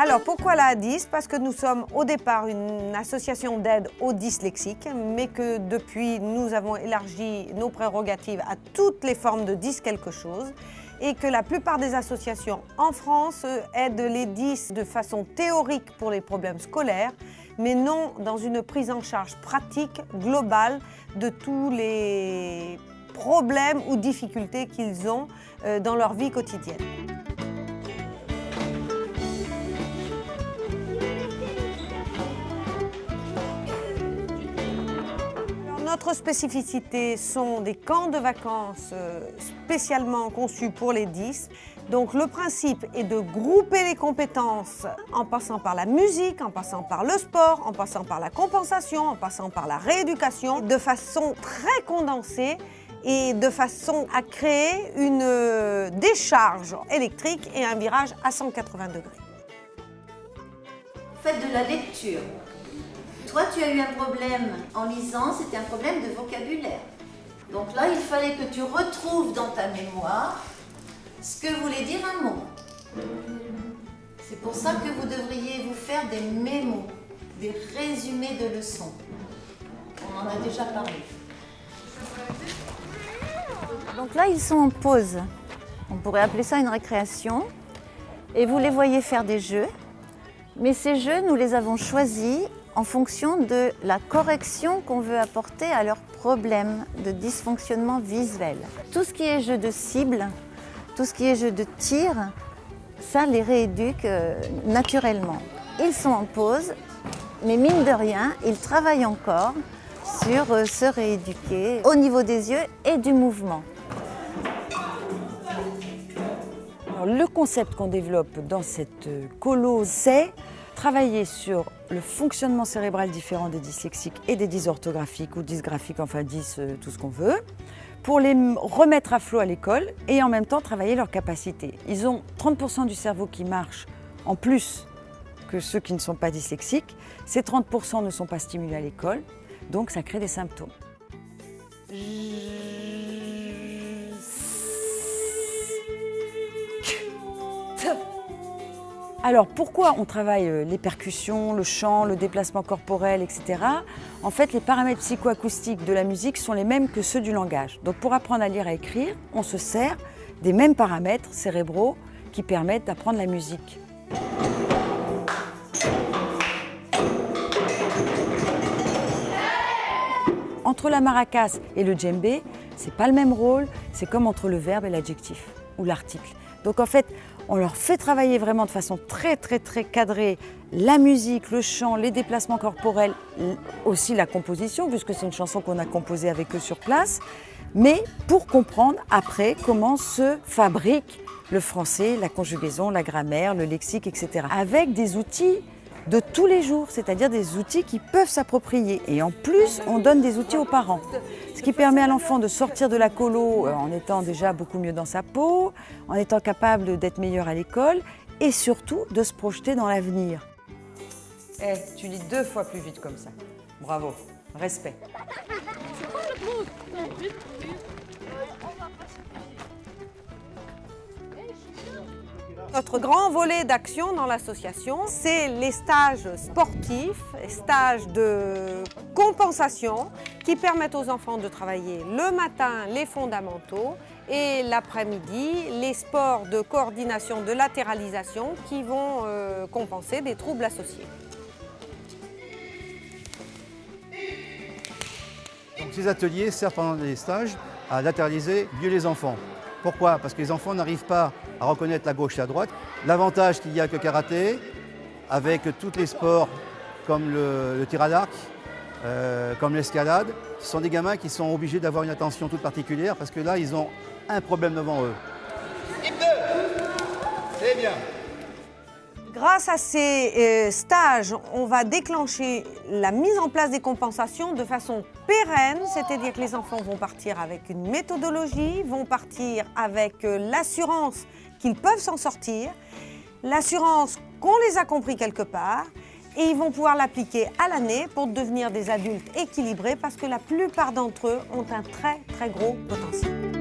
Alors pourquoi la A10? Parce que nous sommes au départ une association d'aide aux dyslexiques, mais que depuis nous avons élargi nos prérogatives à toutes les formes de dys quelque chose, et que la plupart des associations en France aident les dys de façon théorique pour les problèmes scolaires, mais non dans une prise en charge pratique, globale, de tous les problèmes ou difficultés qu'ils ont dans leur vie quotidienne. Notre spécificité sont des camps de vacances spécialement conçus pour les dys. Donc le principe est de grouper les compétences en passant par la musique, en passant par le sport, en passant par la compensation, en passant par la rééducation, de façon très condensée et de façon à créer une décharge électrique et un virage à 180 degrés. Faites de la lecture. Toi, tu as eu un problème en lisant, c'était un problème de vocabulaire. Donc là, il fallait que tu retrouves dans ta mémoire ce que voulait dire un mot. C'est pour ça que vous devriez vous faire des mémos, des résumés de leçons. On en a déjà parlé. Donc là, ils sont en pause. On pourrait appeler ça une récréation. Et vous les voyez faire des jeux. Mais ces jeux, nous les avons choisis en fonction de la correction qu'on veut apporter à leurs problèmes de dysfonctionnement visuel. Tout ce qui est jeu de cible, tout ce qui est jeu de tir, ça les rééduque naturellement. Ils sont en pause, mais mine de rien, ils travaillent encore sur se rééduquer au niveau des yeux et du mouvement. Alors, le concept qu'on développe dans cette colo, c'est travailler sur le fonctionnement cérébral différent des dyslexiques et des dysorthographiques ou dysgraphiques, enfin dys, tout ce qu'on veut, pour les remettre à flot à l'école et en même temps travailler leurs capacités. Ils ont 30% du cerveau qui marche en plus que ceux qui ne sont pas dyslexiques. Ces 30% ne sont pas stimulés à l'école, donc ça crée des symptômes. Alors pourquoi on travaille les percussions, le chant, le déplacement corporel, etc. En fait, les paramètres psychoacoustiques de la musique sont les mêmes que ceux du langage. Donc pour apprendre à lire et à écrire, on se sert des mêmes paramètres cérébraux qui permettent d'apprendre la musique. Entre la maracas et le djembé, c'est pas le même rôle, c'est comme entre le verbe et l'adjectif ou l'article. Donc en fait, on leur fait travailler vraiment de façon très cadrée la musique, le chant, les déplacements corporels, aussi la composition, puisque c'est une chanson qu'on a composée avec eux sur place, mais pour comprendre après comment se fabrique le français, la conjugaison, la grammaire, le lexique, etc. Avec des outils de tous les jours, c'est-à-dire des outils qui peuvent s'approprier. Et en plus, on donne des outils aux parents. Ce qui permet à l'enfant de sortir de la colo en étant déjà beaucoup mieux dans sa peau, en étant capable d'être meilleur à l'école et surtout de se projeter dans l'avenir. Tu lis 2 fois plus vite comme ça. Bravo, respect. Notre grand volet d'action dans l'association, c'est les stages sportifs, les stages de compensation qui permettent aux enfants de travailler le matin les fondamentaux et l'après-midi les sports de coordination, de latéralisation qui vont compenser des troubles associés. Donc ces ateliers servent pendant les stages à latéraliser mieux les enfants. Pourquoi? Parce que les enfants n'arrivent pas à reconnaître la gauche et la droite. L'avantage qu'il y a avec le karaté, avec tous les sports comme le tir à l'arc, comme l'escalade, ce sont des gamins qui sont obligés d'avoir une attention toute particulière parce que là, ils ont un problème devant eux. Type 2, c'est bien. Grâce à ces stages, on va déclencher la mise en place des compensations de façon pérenne, c'est-à-dire que les enfants vont partir avec une méthodologie, vont partir avec l'assurance qu'ils peuvent s'en sortir, l'assurance qu'on les a compris quelque part, et ils vont pouvoir l'appliquer à l'année pour devenir des adultes équilibrés parce que la plupart d'entre eux ont un très gros potentiel.